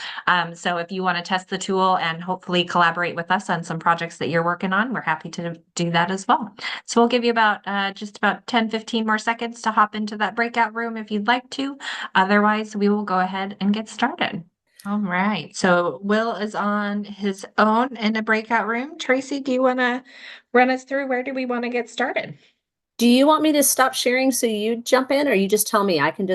So if you want to test the tool and hopefully collaborate with us on some projects that you're working on, we're happy to do that as well. So we'll give you about just about 10, 15 more seconds to hop into that breakout room if you'd like to. Otherwise, we will go ahead and get started. All right. So Will is on his own in a breakout room. Tracy, do you want to run us through where do we want to get started? Do you want me to stop sharing so you jump in, or you just tell me? I can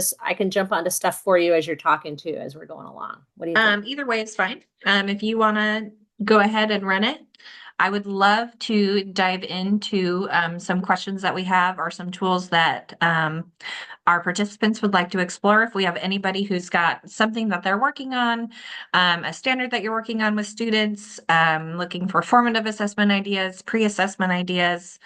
jump onto stuff for you as you're talking to as we're going along. What do you think? Either way is fine. If you want to go ahead and run it, I would love to dive into some questions that we have or some tools that our participants would like to explore. If we have anybody who's got something that they're working on, a standard that you're working on with students, looking for formative assessment ideas, pre-assessment ideas,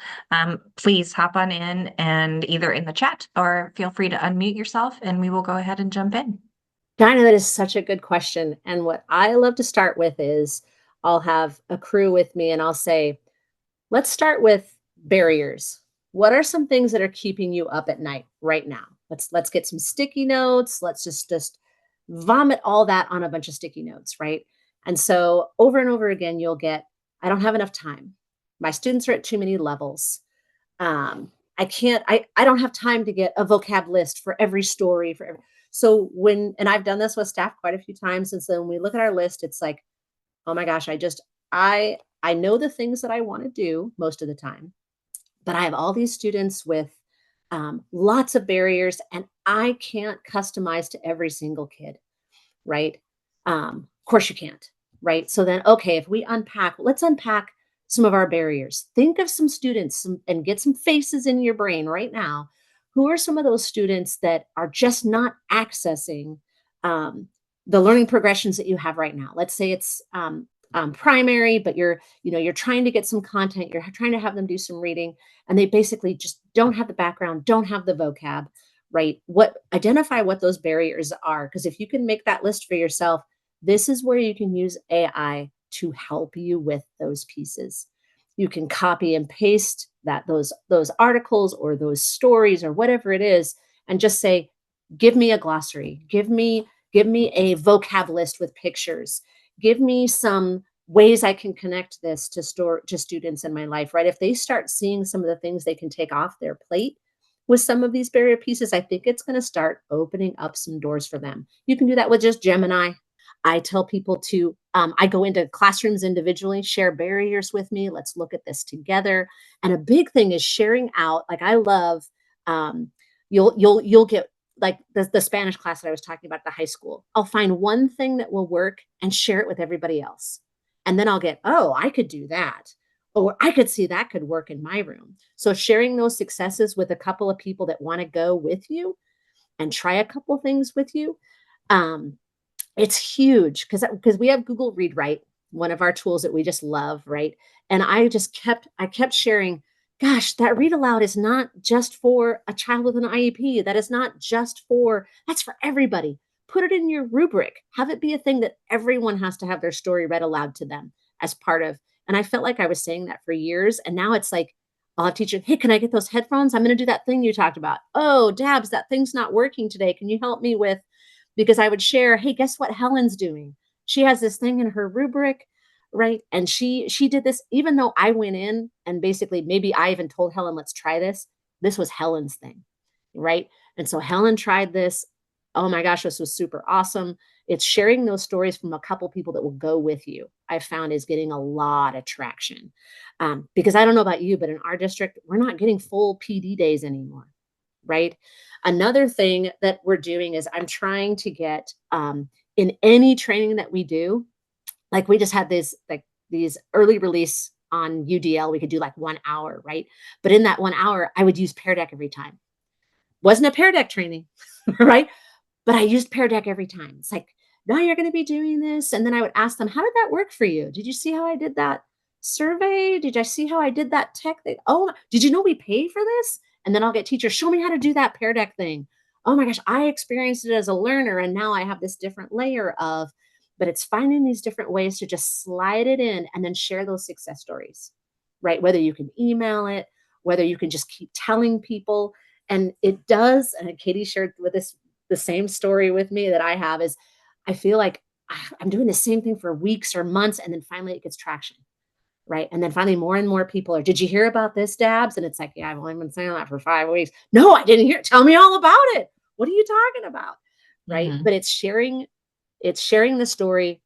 please hop on in and either in the chat or feel free to unmute yourself and we will go ahead and jump in. Dinah, that is such a good question. And what I love to start with is I'll have a crew with me and I'll say, let's start with barriers. What are some things that are keeping you up at night right now? Let's get some sticky notes. Let's just vomit all that on a bunch of sticky notes, right? And so over and over again, you'll get, I don't have enough time. My students are at too many levels. I don't have time to get a vocab list for every story for every. So and I've done this with staff quite a few times. And so when we look at our list, it's like, oh my gosh, I know the things that I want to do most of the time, but I have all these students with lots of barriers and I can't customize to every single kid, right? Of course you can't, right? So then, okay, if we let's unpack some of our barriers. Think of some students and get some faces in your brain right now. Who are some of those students that are just not accessing um, the learning progressions that you have right now? Let's say it's primary, but you're trying to get some content, you're trying to have them do some reading, and they basically just don't have the background, don't have the vocab, right? Identify what those barriers are, because if you can make that list for yourself, this is where you can use AI to help you with those pieces. You can copy and paste those articles or those stories or whatever it is, and just say, give me a glossary, give me a vocab list with pictures, give me some ways I can connect this to students in my life, right? If they start seeing some of the things they can take off their plate with some of these barrier pieces, I think it's going to start opening up some doors for them. You can do that with just Gemini. I tell people I go into classrooms individually, share barriers with me. Let's look at this together. And a big thing is sharing out. Like I love, um, you'll get like the Spanish class that I was talking about at the high school. I'll find one thing that will work and share it with everybody else. And then I'll get, oh, I could do that. Or I could see that could work in my room. So sharing those successes with a couple of people that want to go with you and try a couple things with you. Um, it's huge because we have Google Read Write, one of our tools that we just love, right? And I kept sharing, gosh, that read aloud is not just for a child with an IEP. That's for everybody. Put it in your rubric. Have it be a thing that everyone has to have their story read aloud to them as part of. And I felt like I was saying that for years. And now it's like, I'll have teacher, hey, can I get those headphones? I'm going to do that thing you talked about. Oh, Dabs, that thing's not working today. Can you help me with, because I would share, hey, guess what Helen's doing? She has this thing in her rubric, right? And she did this, even though I went in and basically maybe I even told Helen, let's try this. This was Helen's thing, right? And so Helen tried this. Oh my gosh, this was super awesome. It's sharing those stories from a couple people that will go with you. I found is getting a lot of traction. Because I don't know about you, but in our district, we're not getting full PD days anymore, right? Another thing that we're doing is I'm trying to get in any training that we do, like we just had this like these early release on UDL, we could do like 1 hour, right? But in that 1 hour, I would use Pear Deck every time. Wasn't a Pear Deck training, right? But I used Pear Deck every time. It's like, now you're going to be doing this. And then I would ask them, how did that work for you? Did you see how I did that survey? Did I see how I did that tech thing? Oh, did you know we pay for this? And then I'll get teachers, show me how to do that Pear Deck thing. Oh my gosh, I experienced it as a learner. And now I have this different layer of, but it's finding these different ways to just slide it in and then share those success stories, right? Whether you can email it, whether you can just keep telling people. And it does, and Katie shared with us the same story with me that I have is I feel like I'm doing the same thing for weeks or months, and then finally it gets traction, right? And then finally more and more people are, did you hear about this, Dabs? And it's like, yeah, I've only been saying that for 5 weeks. No, I didn't hear. Tell me all about it. What are you talking about? Right. Mhm. But it's sharing the story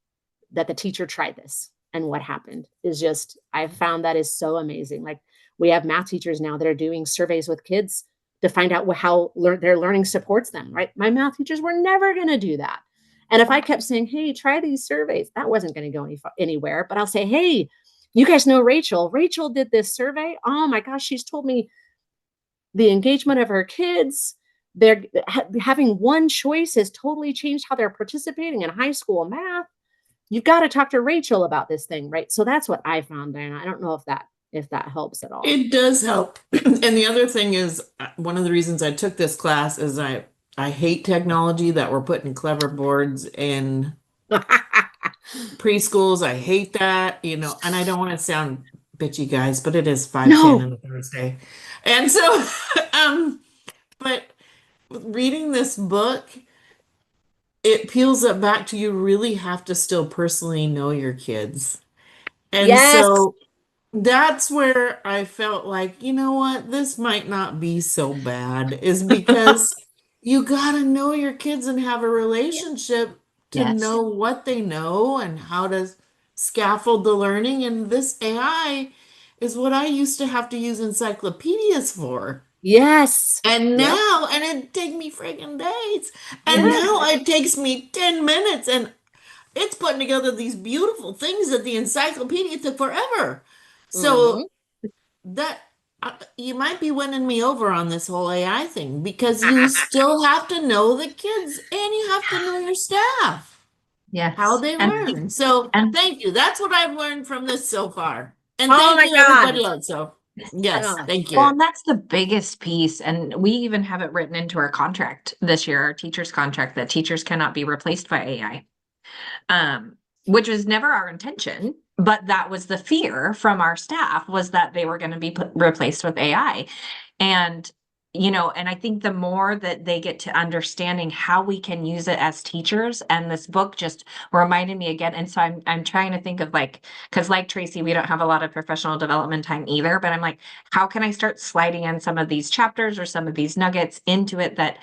that the teacher tried this and what happened is just, I've found that is so amazing. Like we have math teachers now that are doing surveys with kids to find out how their learning supports them, right? My math teachers were never going to do that. And if I kept saying, hey, try these surveys, that wasn't going to go anywhere. But I'll say, hey, you guys know Rachel. Rachel did this survey. Oh my gosh, she's told me the engagement of her kids, they're having one choice has totally changed how they're participating in high school math. You've got to talk to Rachel about this thing, right? So that's what I found, Diana. I don't know if that helps at all. It does help. And the other thing is, one of the reasons I took this class is I hate technology that we're putting clever boards in preschools. I hate that, and I don't want to sound bitchy, guys, but it is 5:10 No. on a Thursday. And so, but reading this book, it peels it back to you really have to still personally know your kids. And Yes. so that's where I felt like, you know what, this might not be so bad, is because you got to know your kids and have a relationship to Yes. know what they know and how to scaffold the learning. And this AI is what I used to have to use encyclopedias for. Yes. And Yep. now, and it'd take me friggin' days. And Yeah. now it takes me 10 minutes and it's putting together these beautiful things that the encyclopedia took forever. Mm-hmm. So that you might be winning me over on this whole AI thing because you still have to know the kids and you have to know your staff, how Yes. they learn. So And thank you. That's what I've learned from this so far. And Oh thank my you, God. everybody else. So, yes, Oh, thank well, you. and that's the biggest piece. And we even have it written into our contract this year, our teacher's contract, that teachers cannot be replaced by AI. Which was never our intention, but that was the fear from our staff, was that they were going to be replaced with AI. And and I think the more that they get to understanding how we can use it as teachers, and this book just reminded me again. And so I'm trying to think of like, because like Tracy, we don't have a lot of professional development time either, but I'm like, how can I start sliding in some of these chapters or some of these nuggets into it, that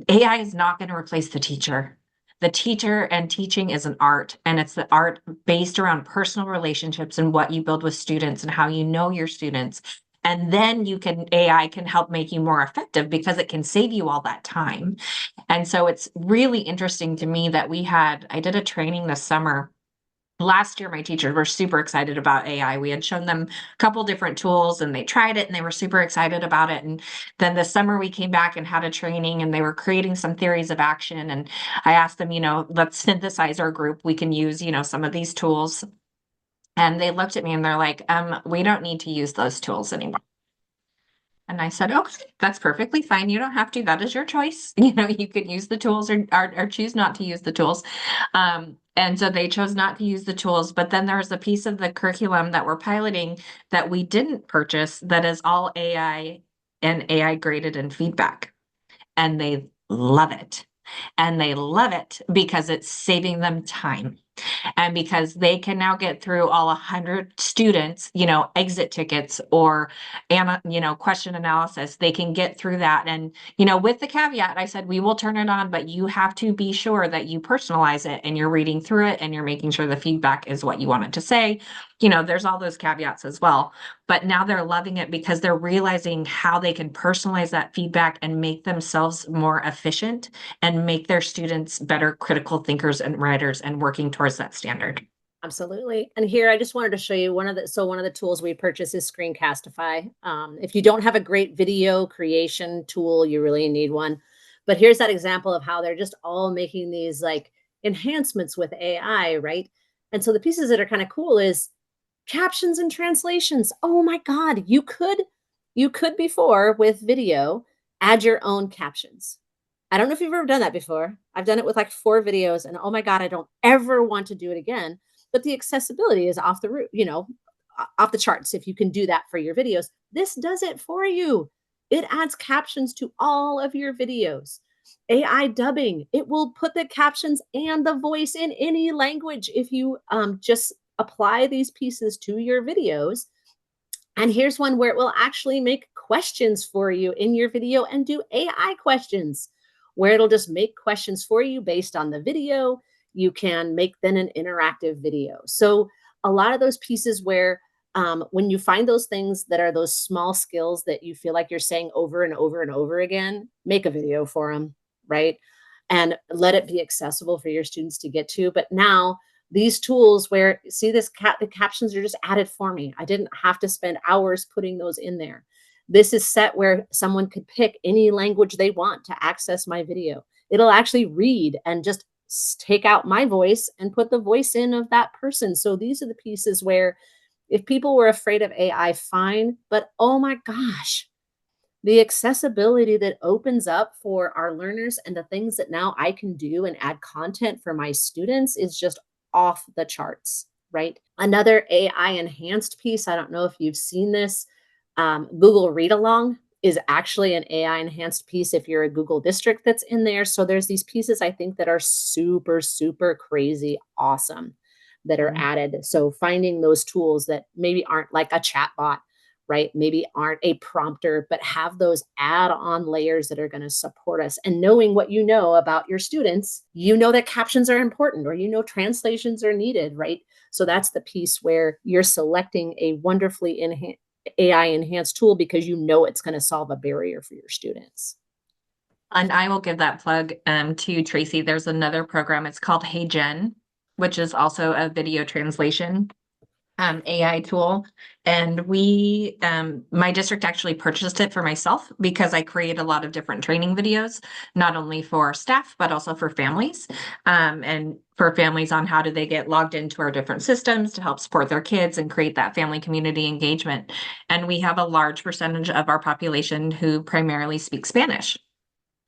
AI is not going to replace the teacher. The teacher and teaching is an art, and it's the art based around personal relationships and what you build with students and how you know your students. And then AI can help make you more effective because it can save you all that time. And so it's really interesting to me that I did a training this summer. Last year, my teachers were super excited about AI. We had shown them a couple different tools and they tried it and they were super excited about it. And then this summer we came back and had a training and they were creating some theories of action. And I asked them, let's synthesize our group. We can use, some of these tools. And they looked at me and they're like, we don't need to use those tools anymore. And I said, okay, that's perfectly fine. You don't have to. That is your choice. You could use the tools or choose not to use the tools. And so they chose not to use the tools, but then there's a piece of the curriculum that we're piloting that we didn't purchase that is all AI and AI graded and feedback. And they love it. And they love it because it's saving them time. And because they can now get through all 100 students, exit tickets or, question analysis, they can get through that. And, with the caveat, I said, we will turn it on, but you have to be sure that you personalize it and you're reading through it and you're making sure the feedback is what you want it to say. There's all those caveats as well. But now they're loving it because they're realizing how they can personalize that feedback and make themselves more efficient and make their students better critical thinkers and writers and working towards that standard. Absolutely. And here I just wanted to show you one of the tools we purchase is Screencastify. If you don't have a great video creation tool, you really need one. But here's that example of how they're just all making these like enhancements with AI, right? And so the pieces that are kind of cool is captions and translations. Oh my God, you could before with video add your own captions. I don't know if you've ever done that before. I've done it with like 4 videos and oh my God, I don't ever want to do it again. But the accessibility is off the roof, off the charts if you can do that for your videos. This does it for you. It adds captions to all of your videos. AI dubbing, it will put the captions and the voice in any language if you just apply these pieces to your videos. And here's one where it will actually make questions for you in your video and do AI questions, where it'll just make questions for you based on the video. You can make then an interactive video. So a lot of those pieces where when you find those things that are those small skills that you feel like you're saying over and over and over again, make a video for them, right? And let it be accessible for your students to get to. But now these tools where see the captions are just added for me. I didn't have to spend hours putting those in there. This is set where someone could pick any language they want to access my video. It'll actually read and just take out my voice and put the voice in of that person. So these are the pieces where if people were afraid of AI, fine, but oh my gosh, the accessibility that opens up for our learners and the things that now I can do and add content for my students is just off the charts, right? Another AI enhanced piece, I don't know if you've seen this, Google Read Along is actually an AI enhanced piece if you're a Google district that's in there. So there's these pieces I think that are super, super crazy awesome that are added. So finding those tools that maybe aren't like a chat bot, right? Maybe aren't a prompter, but have those add-on layers that are going to support us. And knowing what you know about your students, you know that captions are important or translations are needed, right? So that's the piece where you're selecting a wonderfully AI enhanced tool because you know it's going to solve a barrier for your students. And I will give that plug to Tracy. There's another program. It's called HeyGen, which is also a video translation AI tool. And my district actually purchased it for myself because I create a lot of different training videos, not only for staff, but also for families. And for families on how do they get logged into our different systems to help support their kids and create that family community engagement. And we have a large percentage of our population who primarily speak Spanish.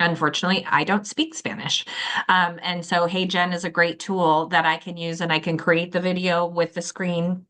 Unfortunately, I don't speak Spanish. And so HeyGen is a great tool that I can use, and I can create the video with the screen,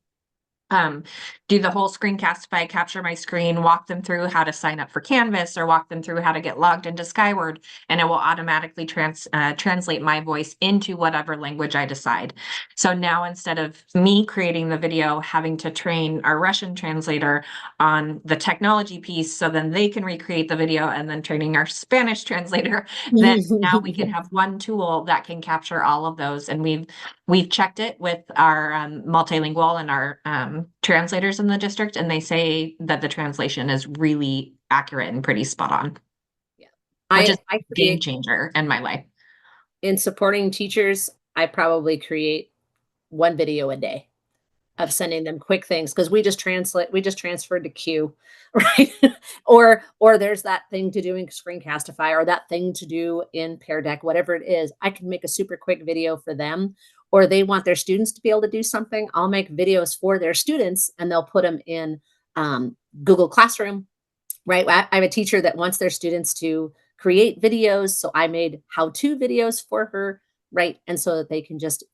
do the whole Screencastify, capture my screen, walk them through how to sign up for Canvas or walk them through how to get logged into Skyward, and it will automatically translate my voice into whatever language I decide. So now instead of me creating the video, having to train our Russian translator on the technology piece so then they can recreate the video and then training our Spanish translator, then now we can have one tool that can capture all of those. And we've checked it with our multilingual and our translators in the district, and they say that the translation is really accurate and pretty spot on. Yeah, which is a game changer in my life. In supporting teachers, I probably create 1 video a day of sending them quick things because we just transferred to Q, right? or there's that thing to do in Screencastify or that thing to do in Pear Deck, whatever it is. I can make a super quick video for them, or they want their students to be able to do something. I'll make videos for their students and they'll put them in Google Classroom, right? I have a teacher that wants their students to create videos. So I made how-to videos for her, right? And so that they can just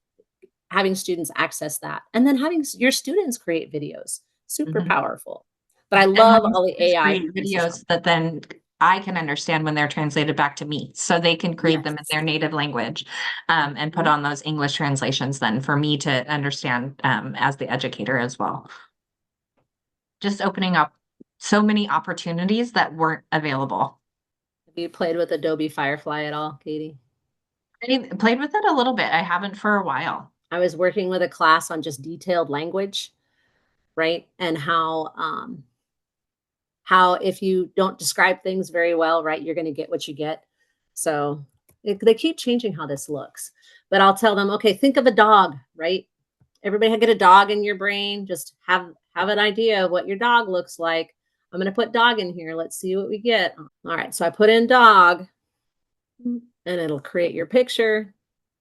having students access that, and then having your students create videos, super Mhm. powerful. But I And love having all the students AI create pieces on videos that then I can understand when they're translated back to me, so they can create them in yes. their native language, and put Mhm. on those English translations then for me to understand, as the educator as well. Just opening up so many opportunities that weren't available. Have you played with Adobe Firefly at all, Katie? I played with it a little bit, I haven't for a while. I was working with a class on just detailed language, right? And how if you don't describe things very well, right, you're going to get what you get. So they keep changing how this looks. But I'll tell them, okay, think of a dog, right? Everybody get a dog in your brain. Just have an idea of what your dog looks like. I'm going to put dog in here. Let's see what we get. All right, so I put in dog, and it'll create your picture.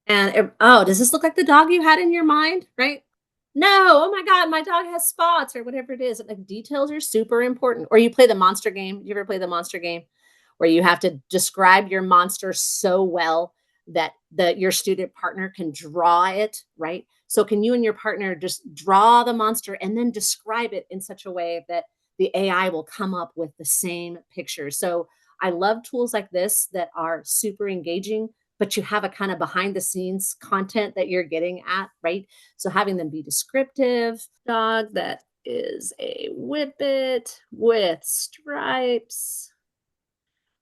And oh, does this look like the dog you had in your mind? Right? No, oh my God, my dog has spots or whatever it is. Like details are super important. Or you play the monster game. You ever play the monster game where you have to describe your monster so well that your student partner can draw it, right? So can you and your partner just draw the monster and then describe it in such a way that the AI will come up with the same picture? So I love tools like this that are super engaging, but you have a kind of behind the scenes content that you're getting at, right? So having them be descriptive, dog that is a whippet with stripes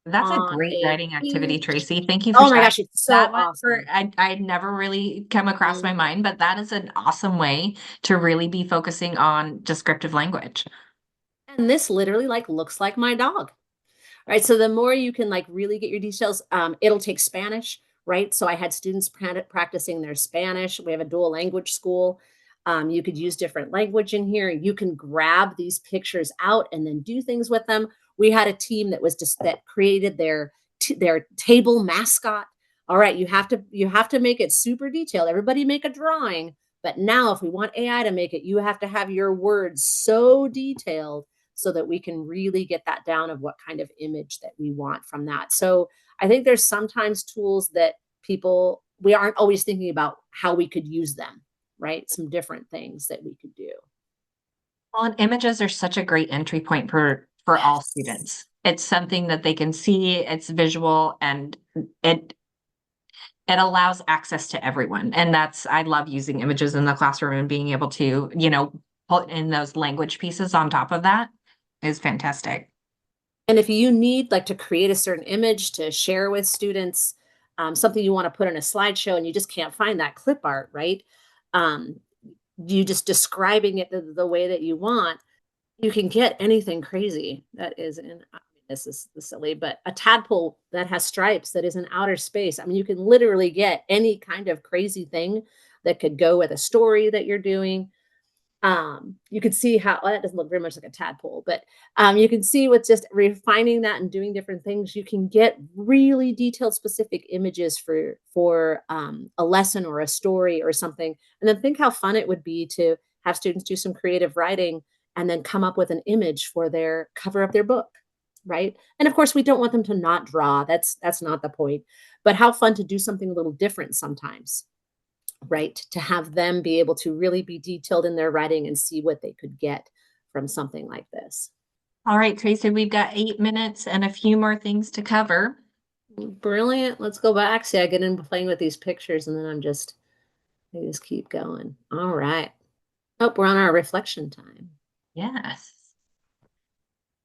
That's a on great a writing activity, beach. Tracy. Thank you for Oh my sharing gosh, it's so that one for awesome. I'd never really come across my Mhm. mind, but that is an awesome way to really be focusing on descriptive language. And this literally like looks like my dog. Right? So the more you can like really get your details, it'll take Spanish, right? So I had students practicing their Spanish. We have a dual language school. You could use different language in here. You can grab these pictures out and then do things with them. We had a team that was just that created their table mascot. All right, you have to make it super detailed. Everybody make a drawing, but now if we want AI to make it, you have to have your words so detailed so that we can really get that down of what kind of image that we want from that. So I think there's sometimes tools that we aren't always thinking about how we could use them, right? Some different things that we could do. Well, and images are such a great entry point for all Yes. students. It's something that they can see, it's visual, and it it allows access to everyone. And that's I love using images in the classroom and being able to, put in those language pieces on top of that is fantastic. And if you need like to create a certain image to share with students, something you want to put in a slideshow and you just can't find that clip art, right? Um, you just describing it the way that you want. You can get anything crazy that is in I mean, this is silly, but a tadpole that has stripes that is in outer space. I mean, you can literally get any kind of crazy thing that could go with a story that you're doing. You could see how well, that doesn't look very much like a tadpole, but you can see with just refining that and doing different things, you can get really detailed, specific images for a lesson or a story or something. And then think how fun it would be to have students do some creative writing and then come up with an image for their cover of their book, right? And of course, we don't want them to not draw. That's not the point. But how fun to do something a little different sometimes, right? To have them be able to really be detailed in their writing and see what they could get from something like this. All right, Tracy, we've got 8 minutes and a few more things to cover. Brilliant. Let's go back. See, I get into playing with these pictures and then I just keep going. All right. Oh, we're on our reflection time. Yes.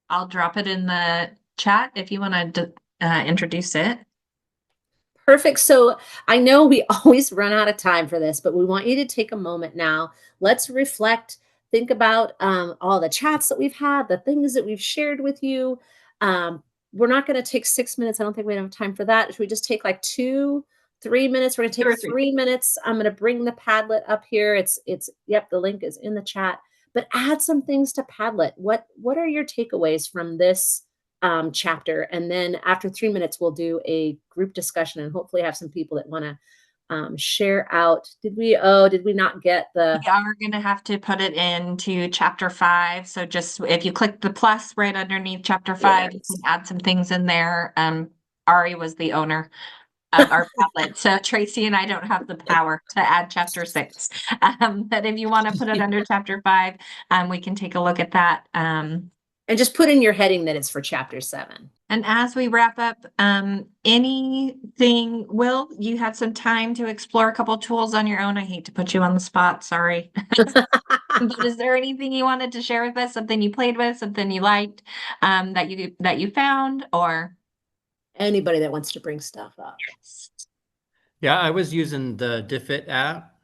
I'll drop it in the chat if you want to introduce it. Perfect. So I know we always run out of time for this, but we want you to take a moment now. Let's reflect, think about all the chats that we've had, the things that we've shared with you. We're not going to take 6 minutes. I don't think we have time for that. Should we just take like 2, 3 minutes? We're going to Two take or three. 3 minutes. I'm going to bring the Padlet up here. Yep, the link is in the chat. But add some things to Padlet. What are your takeaways from this chapter? And then after 3 minutes, we'll do a group discussion and hopefully have some people that want to share out. Did we not get the? We are going to have to put it into chapter 5. So just if you click the plus right underneath chapter 5, you can Yes. add some things in there. Ari was the owner of our Padlet. So Tracy and I don't have the power to add chapter 6. But if you want to put it under chapter 5, we can take a look at that. And just put in your heading that it's for chapter 7. And as we wrap up, anything, Will, you had some time to explore a couple tools on your own. I hate to put you on the spot, sorry. But is there anything you wanted to share with us? Something you played with, something you liked, that you found, or? Anybody that wants to bring stuff up. Yeah, I was using the DFIT app,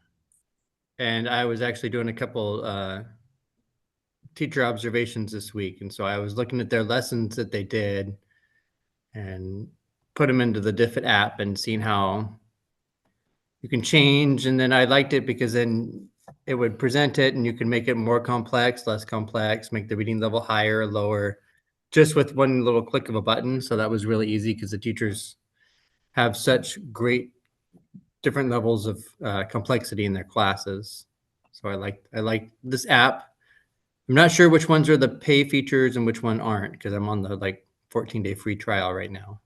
and I was actually doing a couple teacher observations this week. And so I was looking at their lessons that they did and put them into the DFIT app and seeing how you can change. And then I liked it because then it would present it and you can make it more complex, less complex, make the reading level higher or lower, just with one little click of a button. So that was really easy because the teachers have such great different levels of complexity in their classes. So I like this app. I'm not sure which ones are the pay features and which one aren't, because I'm on the 14-day free trial right now.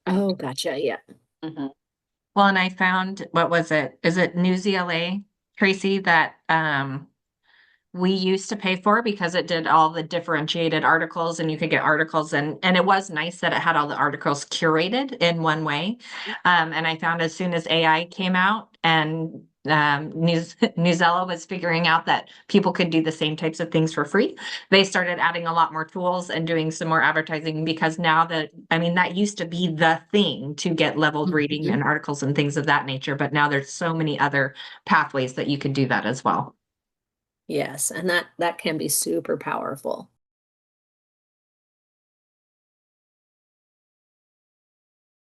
Oh, gotcha. Yeah. Well, and I found, what was it? Is it Newsela, Tracy, that we used to pay for because it did all the differentiated articles and you could get articles and it was nice that it had all the articles curated in one way. And I found as soon as AI came out and Newsela was figuring out that people could do the same types of things for free, they started adding a lot more tools and doing some more advertising, because now that used to be the thing to get leveled reading and articles and things of that nature, but now there's so many other pathways that you could do that as well. Yes, and that can be super powerful.